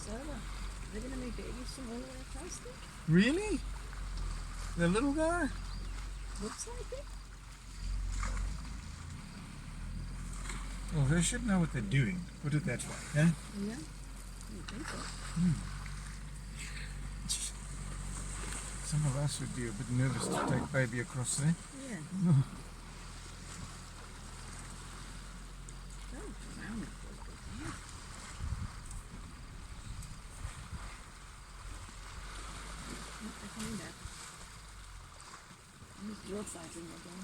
over. They're going to be babies from all the way across there. Really? The little guy? Looks like it. Well, they should know what they're doing. Put it that way, eh? Yeah. You think so? Some of us would be a bit nervous to take baby across there. Yeah. Don't drown it. Not the hand up. Use your sizing again.